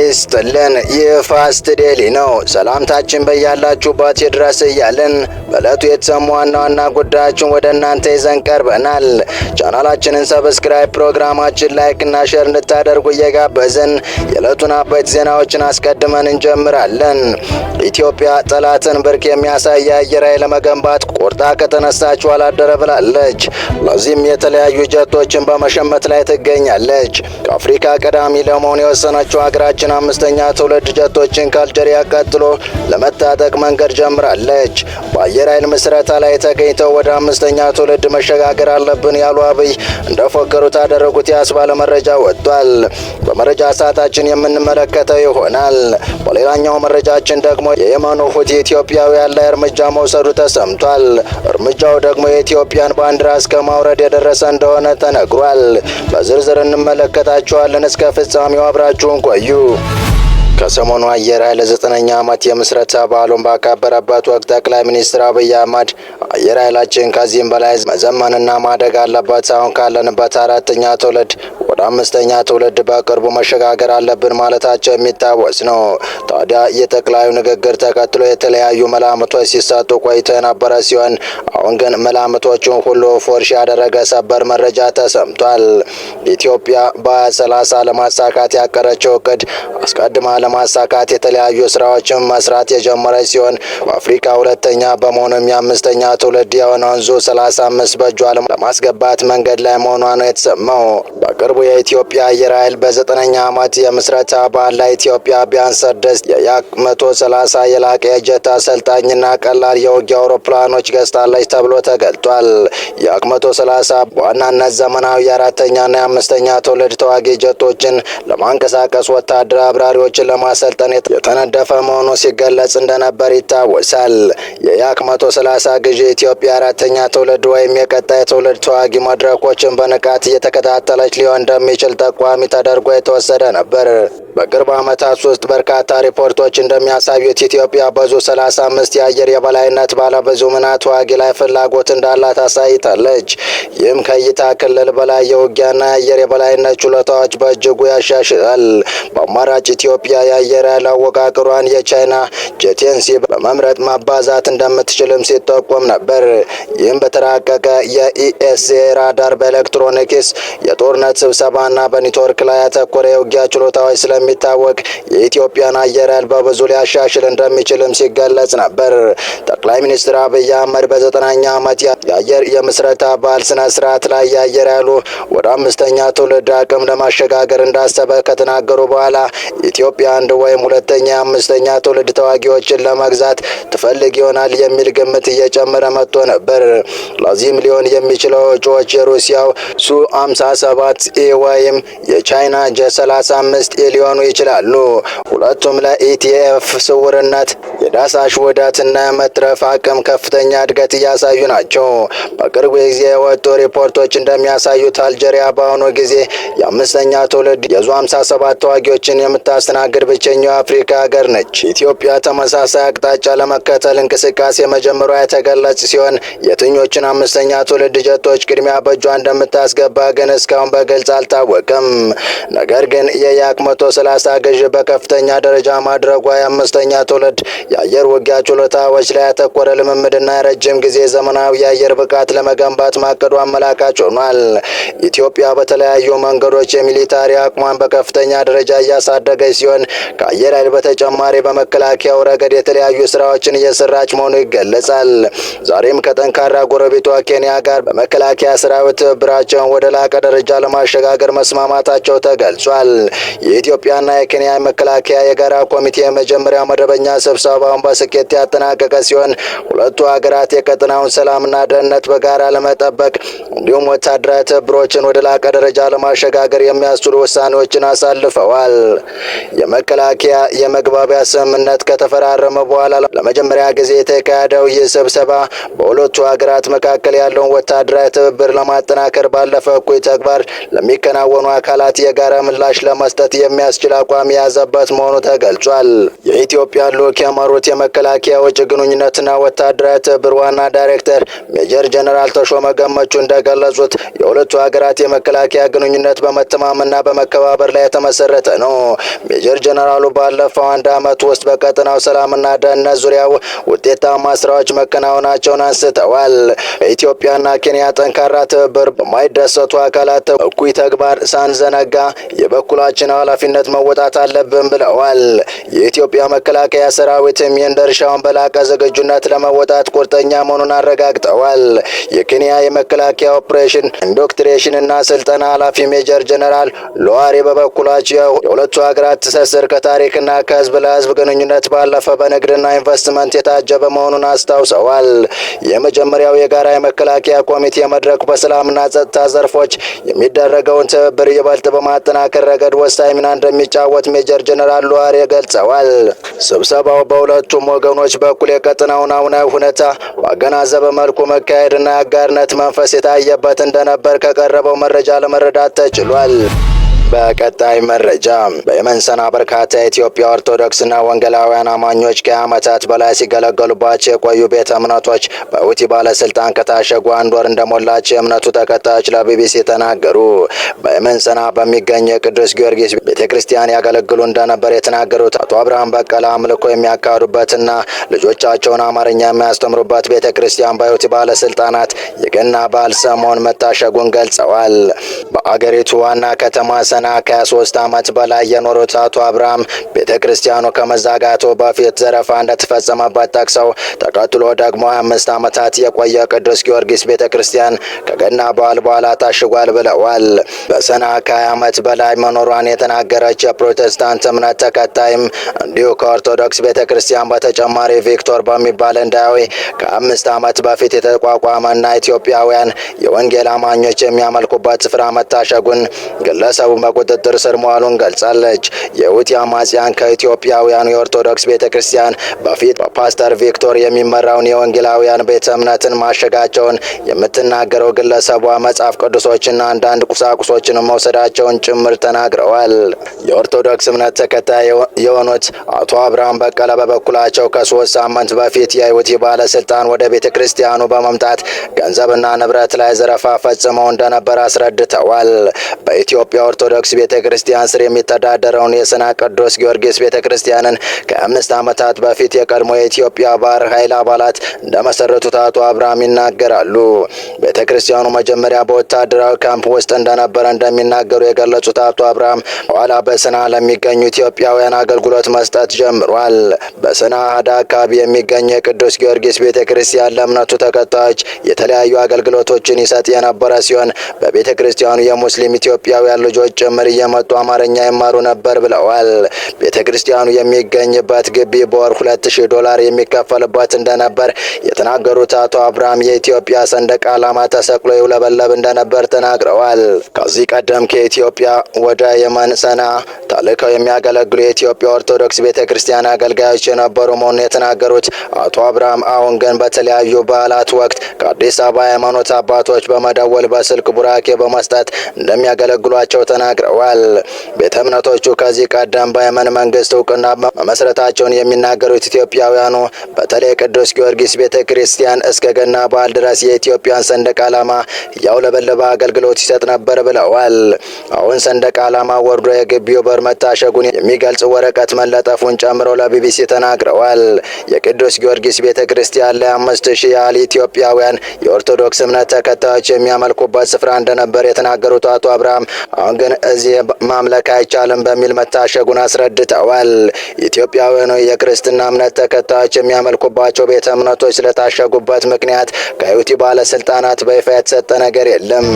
ይስጥልን። ይህ ፋስት ዴሊ ነው። ሰላምታችን በያላችሁበት ይድረስ እያልን በዕለቱ የተሰሙ ዋና ዋና ጉዳዮችን ወደ እናንተ ይዘን ቀርበናል። ቻናላችንን ሰብስክራይብ፣ ፕሮግራማችን ላይክ እና ሼር እንድታደርጉ እየጋበዝን የዕለቱን አበይት ዜናዎችን አስቀድመን እንጀምራለን። ኢትዮጵያ ጠላትን ብርክ የሚያሳይ የአየር ኃይል ለመገንባት ቆርጣ ከተነሳችው አላደረ ብላለች። ለዚህም የተለያዩ ጀቶችን በመሸመት ላይ ትገኛለች። ከአፍሪካ ቀዳሚ ለመሆን የወሰነችው ሀገራችን አምስተኛ ትውልድ ጀቶችን ከአልጄሪያ ቀጥሎ ለመታጠቅ መንገድ ጀምራለች። በአየር ኃይል ምስረታ ላይ ተገኝተው ወደ አምስተኛ ትውልድ መሸጋገር አለብን ያሉ አብይ እንደፎከሩት ያደረጉት ያስባለ መረጃ ወጥቷል። በመረጃ ሰዓታችን የምንመለከተው ይሆናል። በሌላኛው መረጃችን ደግሞ የየመኑ ሁቲ ኢትዮጵያውያን ላይ እርምጃ መውሰዱ ተሰምቷል። እርምጃው ደግሞ የኢትዮጵያን ባንዲራ እስከ ማውረድ የደረሰ እንደሆነ ተነግሯል። በዝርዝር እንመለከታቸዋለን። እስከ ፍጻሜው አብራችሁን ቆዩ። ከሰሞኑ አየር ኃይል 9ኛ ዓመት የምስረታ በዓሉን ባከበረበት ወቅት ጠቅላይ ሚኒስትር አብይ አህመድ አየር ኃይላችን ከዚህም በላይ መዘመንና ማደግ አለበት፣ አሁን ካለንበት 4ኛ ትውልድ ወደ 5ኛ ትውልድ በቅርቡ መሸጋገር አለብን ማለታቸው የሚታወስ ነው። ታዲያ የጠቅላዩ ንግግር ተከትሎ የተለያዩ መላምቶች ሲሰጡ ቆይቶ የነበረ ሲሆን አሁን ግን መላምቶቹን ሁሉ ፎርሽ ያደረገ ሰበር መረጃ ተሰምቷል። ኢትዮጵያ በ2030 ለማሳካት ያቀረችው እቅድ አስቀድማ ለማሳካት የተለያዩ ስራዎችን መስራት የጀመረች ሲሆን በአፍሪካ ሁለተኛ በመሆኑም የአምስተኛ ትውልድ የሆነውን ዙ-35 በእጇ ለማስገባት መንገድ ላይ መሆኗ ነው የተሰማው። በቅርቡ የኢትዮጵያ አየር ኃይል በ9ኛ ዓመት የምስረታ በዓል ላይ ኢትዮጵያ ቢያንስ 6 የያክ-130 የላቀ የጀት አሰልጣኝና ቀላል የውጊያ አውሮፕላኖች ገዝታለች ተብሎ ተገልጧል። ያክ-130 በዋናነት ዘመናዊ የ4ኛና የ5ኛ ትውልድ ተዋጊ ጀቶችን ለማንቀሳቀስ ወታደራዊ አብራሪዎችን ለማሰልጠን የተነደፈ መሆኑ ሲገለጽ እንደነበር ይታወሳል። የያክ-130 ግዢ ኢትዮጵያ 4ኛ ትውልድ ወይም የቀጣይ ትውልድ ተዋጊ መድረኮችን በንቃት እየተከታተለች ሊሆን እንደሚችል ጠቋሚ ተደርጎ የተወሰደ ነበር። በቅርብ ዓመታት ውስጥ በርካታ ሪፖርቶች እንደሚያሳዩት ኢትዮጵያ በዙ-35 የአየር የበላይነት ባለብዙ ሚና ተዋጊ ላይ ፍላጎት እንዳላት አሳይታለች። ይህም ከእይታ ክልል በላይ የውጊያና የአየር የበላይነት ችሎታዎች በእጅጉ ያሻሽላል። በአማራጭ ኢትዮጵያ የአየር ኃይል አወቃቀሯን የቻይና ጄቴንሲ በመምረጥ ማባዛት እንደምትችልም ሲጠቆም ነበር። ይህም በተራቀቀ የኢኤስኤ ራዳር፣ በኤሌክትሮኒክስ የጦርነት ስብሰባና በኔትወርክ ላይ ያተኮረ የውጊያ ችሎታዎች ስለሚታወቅ የኢትዮጵያን አየር ኃይል በብዙ ሊያሻሽል እንደሚችልም ሲገለጽ ነበር። ጠቅላይ ሚኒስትር አብይ አህመድ በ9ኛ ዓመት የአየር የምስረታ በዓል ስነ ስርዓት ላይ የአየር ኃይሉ ወደ 5ኛ ትውልድ አቅም ለማሸጋገር እንዳሰበ ከተናገሩ በኋላ ኢትዮጵያ አንድ ወይም ሁለተኛ የ5ኛ ትውልድ ተዋጊዎችን ለመግዛት ትፈልግ ይሆናል የሚል ግምት እየጨመረ መጥቶ ነበር። ለዚህም ሊሆን የሚችለው እጩዎች የሩሲያው ሱ-57 ወይም የቻይና ጄ-35 ሊሆኑ ይችላሉ። ሁለቱም ለኢቲኤፍ ስውርነት፣ የዳሳሽ ውህደትና የመትረፍ አቅም ከፍተኛ እድገት እያሳዩ ናቸው። በቅርቡ ጊዜ የወጡ ሪፖርቶች እንደሚያሳዩት አልጄሪያ በአሁኑ ጊዜ የ5ኛ ትውልድ የዙ-57 ተዋጊዎችን የምታስተናግድ ብቸኛው አፍሪካ ሀገር ነች። ኢትዮጵያ ተመሳሳይ አቅጣጫ ለመከተል እንቅስቃሴ መጀመሯ የተገለጸ ሲሆን የትኞቹን 5ኛ ትውልድ ጀቶች ቅድሚያ በእጇ እንደምታስገባ ግን እስካሁን በግልጽ አልታወቀም። ነገር ግን የያክ-130 ግዥ በከፍተኛ ደረጃ ማድረጓ የ5ኛ ትውልድ የአየር ውጊያ ችሎታዎች ላይ ያተኮረ ልምምድና የረጅም ጊዜ ዘመናዊ የአየር ብቃት ለመገንባት ማቀዱ አመላካች ሆኗል። ኢትዮጵያ በተለያዩ መንገዶች የሚሊታሪ አቅሟን በከፍተኛ ደረጃ እያሳደገች ሲሆን ከአየር ኃይል በተጨማሪ በመከላከያው ረገድ የተለያዩ ስራዎችን እየሰራች መሆኑ ይገለጻል። ዛሬም ከጠንካራ ጎረቤቷ ኬንያ ጋር በመከላከያ ሰራዊት ትብብራቸውን ወደ ላቀ ደረጃ ለማሸጋገር መስማማታቸው ተገልጿል። የኢትዮጵያና የኬንያ መከላከያ የጋራ ኮሚቴ የመጀመሪያ መደበኛ ስብሰባውን በስኬት ያጠናቀቀ ሲሆን ሁለቱ ሀገራት የቀጠናውን ሰላምና ደህንነት በጋራ ለመጠበቅ እንዲሁም ወታደራዊ ትብብሮችን ወደ ላቀ ደረጃ ለማሸጋገር የሚያስችሉ ውሳኔዎችን አሳልፈዋል። የመከላከያ የመግባቢያ ስምምነት ከተፈራረመ በኋላ ለመጀመሪያ ጊዜ የተካሄደው ይህ ስብሰባ በሁለቱ ሀገራት መካከል ያለውን ወታደራዊ ትብብር ለማጠናከር ባለፈ እኩይ ተግባር ለሚከናወኑ አካላት የጋራ ምላሽ ለመስጠት የሚያስችል አቋም የያዘበት መሆኑ ተገልጿል። የኢትዮጵያ ልዑክ የመሩ የተናገሩት የመከላከያ ውጭ ግንኙነትና ወታደራዊ ትብብር ዋና ዳይሬክተር ሜጀር ጀነራል ተሾመ ገመቹ እንደገለጹት የሁለቱ ሀገራት የመከላከያ ግንኙነት በመተማመንና በመከባበር ላይ የተመሰረተ ነው። ሜጀር ጀነራሉ ባለፈው አንድ ዓመት ውስጥ በቀጠናው ሰላምና ደህንነት ዙሪያ ውጤታማ ስራዎች መከናወናቸውን አንስተዋል። በኢትዮጵያና ኬንያ ጠንካራ ትብብር በማይደሰቱ አካላት እኩይ ተግባር ሳንዘነጋ የበኩላችን ኃላፊነት መወጣት አለብን ብለዋል። የኢትዮጵያ መከላከያ ሰራዊትም ይህን ድርሻውን በላቀ ዝግጁነት ለመወጣት ቁርጠኛ መሆኑን አረጋግጠዋል። የኬንያ የመከላከያ ኦፕሬሽን ኢንዶክትሪኔሽንና ስልጠና ኃላፊ ሜጀር ጀነራል ሎዋሬ በበኩላቸው የሁለቱ ሀገራት ትስስር ከታሪክና ከህዝብ ለህዝብ ግንኙነት ባለፈ በንግድና ኢንቨስትመንት የታጀበ መሆኑን አስታውሰዋል። የመጀመሪያው የጋራ የመከላከያ ኮሚቴ መድረክ በሰላምና ጸጥታ ዘርፎች የሚደረገውን ትብብር ይበልጥ በማጠናከር ረገድ ወሳኝ ሚና እንደሚጫወት ሜጀር ጀነራል ሎዋሬ ገልጸዋል። ስብሰባው በሁለቱም ወገኖች በኩል የቀጠናውን አሁናዊ ሁኔታ ባገናዘበ መልኩ መካሄድና የአጋርነት መንፈስ የታየበት እንደነበር ከቀረበው መረጃ ለመረዳት ተችሏል። በቀጣይ መረጃ በየመን ሰና በርካታ የኢትዮጵያ ኦርቶዶክስና ወንጌላውያን አማኞች ከዓመታት በላይ ሲገለገሉባቸው የቆዩ ቤተ እምነቶች በሁቲ ባለስልጣን ከታሸጉ አንድ ወር እንደሞላቸው የእምነቱ ተከታዮች ለቢቢሲ ተናገሩ። በየመን ሰና በሚገኝ የቅዱስ ጊዮርጊስ ቤተክርስቲያን ያገለግሉ እንደነበር የተናገሩት አቶ አብርሃም በቀለ አምልኮ የሚያካሂዱበትና ልጆቻቸውን አማርኛ የሚያስተምሩበት ቤተክርስቲያን በሁቲ ባለስልጣናት የገና በዓል ሰሞን መታሸጉን ገልጸዋል። በአገሪቱ ዋና ከተማ ሰና ከ3 ዓመት በላይ የኖሩት አቶ አብርሃም ቤተክርስቲያኑ ከመዛጋቱ በፊት ዘረፋ እንደተፈጸመበት ጠቅሰው ተከትሎ ደግሞ 25 ዓመታት የቆየ ቅዱስ ጊዮርጊስ ቤተክርስቲያን ከገና በዓል በኋላ ታሽጓል ብለዋል። በሰና ከ20 ዓመት በላይ መኖሯን የተናገረች የፕሮቴስታንት እምነት ተከታይም እንዲሁ ከኦርቶዶክስ ቤተክርስቲያን በተጨማሪ ቪክቶር በሚባል ህንዳዊ ከ5 ዓመት በፊት የተቋቋመና ኢትዮጵያውያን የወንጌል አማኞች የሚያመልኩበት ስፍራ መታሸጉን ግለሰቡ በቁጥጥር ስር መዋሉን ገልጻለች። የሁቲ አማጽያን ከኢትዮጵያውያኑ የኦርቶዶክስ ቤተክርስቲያን በፊት በፓስተር ቪክቶር የሚመራውን የወንጌላውያን ቤተ እምነትን ማሸጋቸውን የምትናገረው ግለሰቧ መጽሐፍ ቅዱሶችና አንዳንድ ቁሳቁሶችን መውሰዳቸውን ጭምር ተናግረዋል። የኦርቶዶክስ እምነት ተከታይ የሆኑት አቶ አብርሃም በቀለ በበኩላቸው ከ3 ሳምንት በፊት የሁቲ ባለስልጣን ወደ ቤተክርስቲያኑ በመምጣት ገንዘብና ንብረት ላይ ዘረፋ ፈጽመው እንደነበር አስረድተዋል። በኢትዮጵያ ኦርቶዶክስ ቤተክርስቲያን ስር የሚተዳደረውን የሰና ቅዱስ ጊዮርጊስ ቤተክርስቲያንን ከ5 ዓመታት በፊት የቀድሞ የኢትዮጵያ ባህር ኃይል አባላት እንደመሰረቱት አቶ አብርሃም ይናገራሉ። ቤተክርስቲያኑ መጀመሪያ በወታደራዊ ካምፕ ውስጥ እንደነበረ እንደሚናገሩ የገለጹት አቶ አብርሃም በኋላ በሰና ለሚገኙ ኢትዮጵያውያን አገልግሎት መስጠት ጀምሯል። በሰና ሀዳ አካባቢ የሚገኘው የቅዱስ ጊዮርጊስ ቤተክርስቲያን ለእምነቱ ተከታዮች የተለያዩ አገልግሎቶችን ይሰጥ የነበረ ሲሆን በቤተክርስቲያኑ የሙስሊም ኢትዮጵያውያን ልጆች ጭምር እየመጡ አማርኛ ይማሩ ነበር ብለዋል። ቤተክርስቲያኑ የሚገኝበት ግቢ በወር $2000 የሚከፈልበት እንደነበር የተናገሩት አቶ አብርሃም የኢትዮጵያ ሰንደቅ ዓላማ ተሰቅሎ ይውለበለብ እንደነበር ተናግረዋል። ከዚህ ቀደም ከኢትዮጵያ ወደ የመን ሰና ተልከው የሚያገለግሉ የኢትዮጵያ ኦርቶዶክስ ቤተክርስቲያን አገልጋዮች የነበሩ መሆኑን የተናገሩት አቶ አብርሃም አሁን ግን በተለያዩ በዓላት ወቅት ከአዲስ አበባ ሃይማኖት አባቶች በመደወል በስልክ ቡራኬ በመስጠት እንደሚያገለግሏቸው ተናግረዋል። ቤተ እምነቶቹ ከዚህ ቀደም በየመን መንግስት እውቅና መመስረታቸውን የሚናገሩት ኢትዮጵያውያኑ በተለይ ቅዱስ ጊዮርጊስ ቤተክርስቲያን እስከ ገና በዓል ድረስ የኢትዮጵያን ሰንደቅ ዓላማ ያውለበለበ አገልግሎት ይሰጥ ነበር ብለዋል። አሁን ሰንደቅ ዓላማ ወርዶ የግቢው በር መታሸጉን የሚገልጽ ወረቀት መለጠፉን ጨምሮ ለቢቢሲ ተናግረዋል። የቅዱስ ጊዮርጊስ ቤተክርስቲያን ላይ 5000 ያህል ኢትዮጵያውያን የኦርቶዶክስ እምነት ተከታዮች የሚያመልኩበት ስፍራ እንደነበር የተናገሩት አቶ አብርሃም አሁን ግን እዚህ ማምለክ አይቻልም በሚል መታሸጉን አስረድተዋል። ኢትዮጵያውያኑ የክርስትና እምነት ተከታዮች የሚያመልኩባቸው ቤተ እምነቶች ስለታሸጉበት ምክንያት ከሁቲ ባለስልጣናት በይፋ የተሰጠ ነገር የለም።